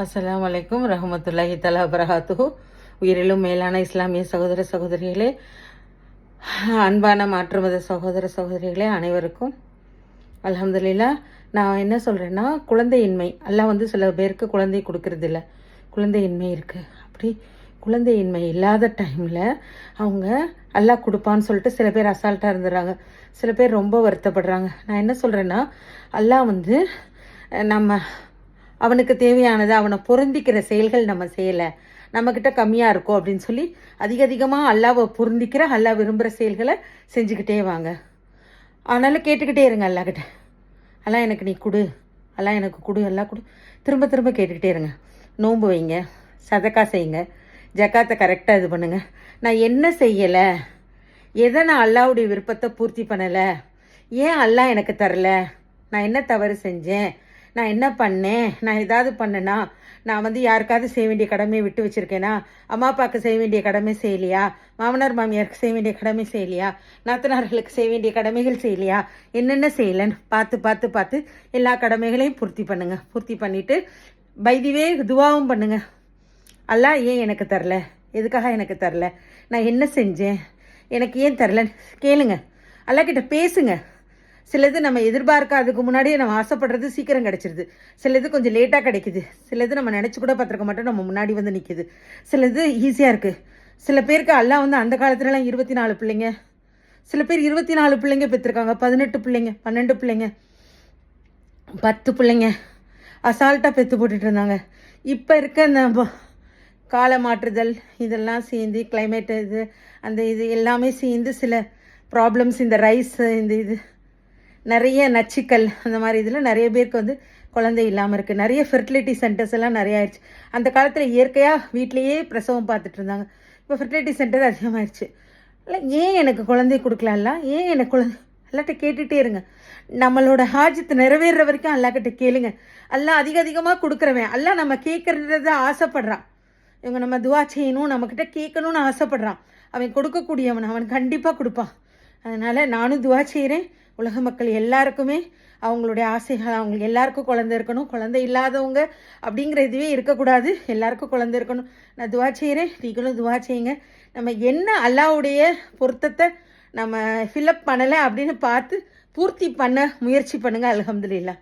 அஸ்ஸலாமு அலைக்கும் ரஹமத்துல்லாஹி தஆலா வபரகாத்துஹு. உயிரிலும் மேலான இஸ்லாமிய சகோதர சகோதரிகளே, அன்பான மாற்றுமத சகோதர சகோதரிகளே அனைவருக்கும் அல்ஹம்துலில்லாஹ். நான் என்ன சொல்கிறேன்னா, குழந்தையின்மை அல்லாஹ் சில பேருக்கு குழந்தை கொடுக்கறதில்ல, குழந்தையின்மை இருக்குது. அப்படி குழந்தையின்மை இல்லாத டைமில் அவங்க அல்லாஹ் கொடுப்பான்னு சொல்லிட்டு சில பேர் அசால்ட்டாக இருந்துடுறாங்க, சில பேர் ரொம்ப வருத்தப்படுறாங்க. நான் என்ன சொல்கிறேன்னா, அல்லாஹ் நம்ம அவனுக்கு தேவையானது அவனை பொருந்திக்கிற செயல்கள் நம்ம செய்யலை, நம்மக்கிட்ட கம்மியாக இருக்கும் அப்படின்னு சொல்லி அதிகமாக அல்லாவை பொருந்திக்கிற அல்லாஹ் விரும்புகிற செயல்களை செஞ்சுக்கிட்டே வாங்க. ஆனாலும் கேட்டுக்கிட்டே இருங்க அல்லாஹ்கிட்ட, அல்லாஹ் எனக்கு நீ கொடு, அல்லாஹ் எனக்கு கொடு, எல்லாம் கொடு, திரும்ப திரும்ப கேட்டுக்கிட்டே இருங்க. நோன்பு வைங்க, சதக்கா செய்யுங்க, ஜக்காத்தை கரெக்டாக இது பண்ணுங்கள். நான் என்ன செய்யலை, எதை நான் அல்லாவுடைய விருப்பத்தை பூர்த்தி பண்ணலை, ஏன் அல்லாஹ் எனக்கு தரல, நான் என்ன தவறு செஞ்சேன், நான் என்ன பண்ணேன், நான் ஏதாவது பண்ணேனா, நான் யாருக்காவது செய்ய வேண்டிய கடமையை விட்டு வச்சுருக்கேனா, அம்மா அப்பாவுக்கு செய்ய வேண்டிய கடமை செய்யலையா, மாமனார் மாமியாருக்கு செய்ய வேண்டிய கடமை செய்யலையா, நாத்தனார்களுக்கு செய்ய வேண்டிய கடமைகள் செய்யலையா, என்னென்ன செய்யலைன்னு பார்த்து பார்த்து பார்த்து எல்லா கடமைகளையும் பூர்த்தி பண்ணுங்கள். பூர்த்தி பண்ணிவிட்டு பைதிவே துவாவும் பண்ணுங்கள். அல்லாஹ் ஏன் எனக்கு தரல, எதுக்காக எனக்கு தரல, நான் என்ன செஞ்சேன், எனக்கு ஏன் தரலன்னு கேளுங்க. அல்லாஹ்கிட்ட பேசுங்க. சிலது நம்ம எதிர்பார்க்காததுக்கு முன்னாடியே நம்ம ஆசைப்படுறது சீக்கிரம் கிடச்சிருது, சிலது கொஞ்சம் லேட்டாக கிடைக்குது, சிலது நம்ம நினச்சி கூட பார்த்துருக்க மாட்டோம், நம்ம முன்னாடி நிற்கிது, சிலது ஈஸியாக இருக்குது. சில பேருக்கு அல்லாஹ் அந்த காலத்துலலாம் 24 பிள்ளைங்க, சில பேர் 24 பிள்ளைங்க பெற்றிருக்காங்க, 18 பிள்ளைங்க, 12 பிள்ளைங்க, 10 பிள்ளைங்க அசால்ட்டாக பெற்று போட்டுட்டு இருந்தாங்க. இப்போ இருக்க அந்த கால மாற்றுதல் இதெல்லாம் சேர்ந்து கிளைமேட் இது எல்லாமே சேர்ந்து சில ப்ராப்ளம்ஸ், இந்த ரைஸ் இது நிறைய நச்சுக்கள் அந்த மாதிரி இதில் நிறைய பேருக்கு குழந்தை இல்லாமல் இருக்குது. நிறைய ஃபெர்டிலிட்டி சென்டர்ஸ் எல்லாம் நிறைய ஆயிடுச்சு. அந்த காலத்தில் இயற்கையாக வீட்லேயே பிரசவம் பார்த்துட்டு இருந்தாங்க, இப்போ ஃபெர்டிலிட்டி சென்டர் அதிகமாகிடுச்சு. இல்லை ஏன் எனக்கு குழந்தை கொடுக்கலாம்ல, ஏன் எனக்கு குழந்தை, எல்லாட்ட கேட்டுகிட்டே இருங்க. நம்மளோட ஹாஜத்து நிறைவேற வரைக்கும் அல்லாக்கிட்ட கேளுங்க. எல்லாம் அதிகமாக கொடுக்குறவன் எல்லாம் நம்ம கேட்குறத ஆசைப்படுறான். இவங்க நம்ம துவா செய்யணும், நம்மக்கிட்ட கேட்கணும்னு ஆசைப்படுறான். அவன் கொடுக்கக்கூடியவன், அவன் கண்டிப்பாக கொடுப்பான். அதனால் நானும் துவா செய்கிறேன். உலக மக்கள் எல்லாருக்குமே அவங்களுடைய ஆசைகள், அவங்களுக்கு எல்லாருக்கும் குழந்தை இருக்கணும், குழந்தை இல்லாதவங்க அப்படிங்கிற இதுவே இருக்கக்கூடாது, எல்லாருக்கும் குழந்தை இருக்கணும். நான் துவா செய்கிறேன், நீங்களும் துவா செய்யுங்க. நம்ம என்ன அல்லாஹ்வுடைய பொருத்தத்தை நம்ம ஃபில்அப் பண்ணலை அப்படின்னு பார்த்து பூர்த்தி பண்ண முயற்சி பண்ணுங்கள். அல்ஹம்துலில்லாஹ்.